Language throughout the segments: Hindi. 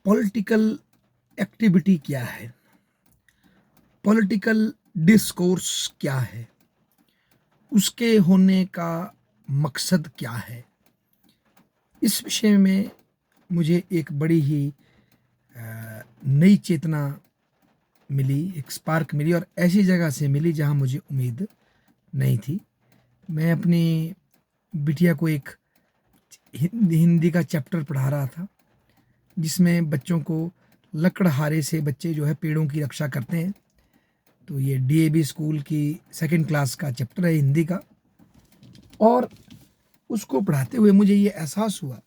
पॉलिटिकल एक्टिविटी क्या है, पॉलिटिकल डिस्कोर्स क्या है, उसके होने का मकसद क्या है। इस विषय में मुझे एक बड़ी ही नई चेतना मिली, एक स्पार्क मिली, और ऐसी जगह से मिली जहां मुझे उम्मीद नहीं थी। मैं अपनी बिटिया को एक हिंदी का चैप्टर पढ़ा रहा था, जिसमें बच्चों को लकड़हारे से बच्चे जो है पेड़ों की रक्षा करते हैं। तो ये डीएवी स्कूल की सेकंड क्लास का चैप्टर है हिंदी का। और उसको पढ़ाते हुए मुझे ये एहसास हुआ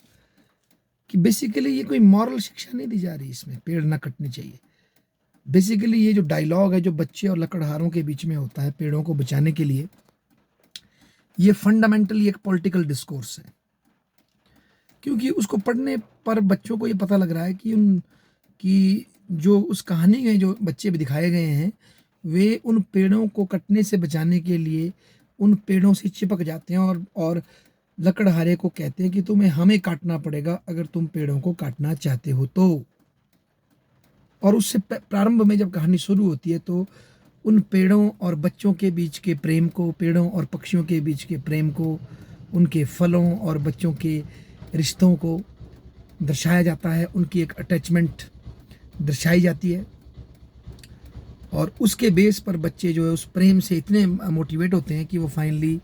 कि बेसिकली ये कोई मॉरल शिक्षा नहीं दी जा रही, इसमें पेड़ ना कटने चाहिए। बेसिकली ये जो डायलॉग है जो बच्चे और लकड़हारों के बीच में होता है पेड़ों को बचाने के लिए, ये फंडामेंटली एक पॉलिटिकल डिस्कोर्स है। क्योंकि उसको पढ़ने पर बच्चों को ये पता लग रहा है कि जो उस कहानी में जो बच्चे भी दिखाए गए हैं, वे उन पेड़ों को कटने से बचाने के लिए उन पेड़ों से चिपक जाते हैं और लकड़हारे को कहते हैं कि तुम्हें हमें काटना पड़ेगा अगर तुम पेड़ों को काटना चाहते हो तो। और उससे प्रारंभ में जब कहानी शुरू होती है तो उन पेड़ों और बच्चों के बीच के प्रेम को, पेड़ों और पक्षियों के बीच के प्रेम को, उनके फलों और बच्चों के रिश्तों को दर्शाया जाता है, उनकी एक अटैचमेंट दर्शाई जाती है। और उसके बेस पर बच्चे जो है उस प्रेम से इतने मोटिवेट होते हैं कि वो फाइनली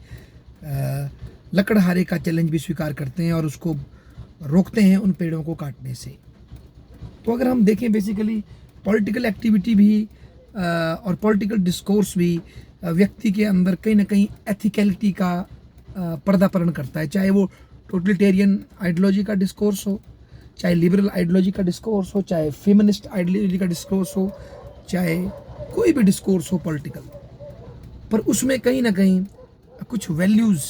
लकड़हारे का चैलेंज भी स्वीकार करते हैं और उसको रोकते हैं उन पेड़ों को काटने से। तो अगर हम देखें बेसिकली पॉलिटिकल एक्टिविटी भी और पॉलिटिकल डिस्कोर्स भी व्यक्ति के अंदर कहीं ना कहीं एथिकलिटी का पर्दापरण करता है। चाहे वो टोटलिटेरियन आइडियोलॉजी का डिस्कोर्स हो, चाहे लिबरल आइडियोलॉजी का डिस्कोर्स हो, चाहे फेमिनिस्ट आइडियोलॉजी का डिस्कोर्स हो, चाहे कोई भी डिस्कोर्स हो पॉलिटिकल, पर उसमें कहीं ना कहीं कुछ वैल्यूज़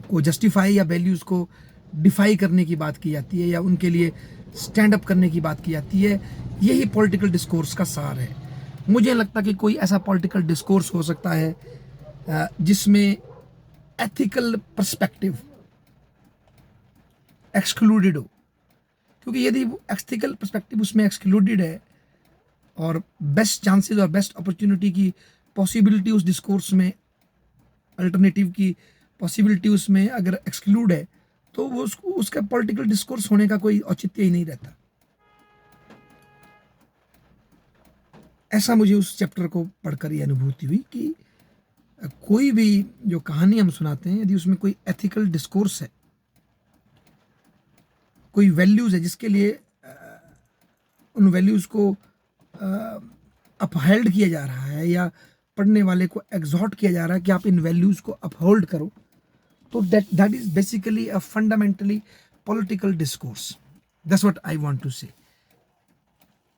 को जस्टिफाई या वैल्यूज़ को डिफाई करने की बात की जाती है या उनके लिए स्टैंड अप करने की बात की जाती है। यही पॉलिटिकल डिस्कोर्स का सार है। मुझे लगता कि कोई ऐसा पॉलिटिकल डिस्कोर्स हो सकता है जिसमें एथिकल पर्सपेक्टिव एक्सक्लूडेड हो। क्योंकि यदि वो एथिकल पर्सपेक्टिव उसमें एक्सक्लूडेड है और बेस्ट चांसेस और बेस्ट अपॉर्चुनिटी की पॉसिबिलिटी उस डिस्कोर्स में, अल्टरनेटिव की पॉसिबिलिटी उसमें अगर एक्सक्लूड है, तो वो उसका पॉलिटिकल डिस्कोर्स होने का कोई औचित्य ही नहीं रहता। ऐसा मुझे उस चैप्टर को पढ़कर ये अनुभूति हुई कि कोई भी जो कहानी हम सुनाते हैं, यदि उसमें कोई एथिकल डिस्कोर्स है, कोई वैल्यूज है जिसके लिए उन वैल्यूज को अपहेल्ड किया जा रहा है या पढ़ने वाले को एग्जॉर्ट किया जा रहा है कि आप इन वैल्यूज को अपहोल्ड करो, तो that is basically a fundamentally political discourse. That's what I want to say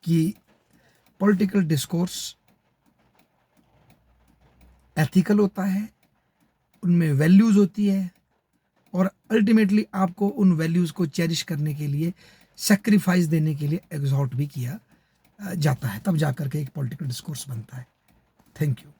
कि पॉलिटिकल डिस्कोर्स एथिकल होता है, उनमें वैल्यूज होती है और अल्टीमेटली आपको उन वैल्यूज को चेरिश करने के लिए, सेक्रीफाइस देने के लिए एग्जॉर्ट भी किया जाता है, तब जाकर के एक पॉलिटिकल डिस्कोर्स बनता है। Thank you.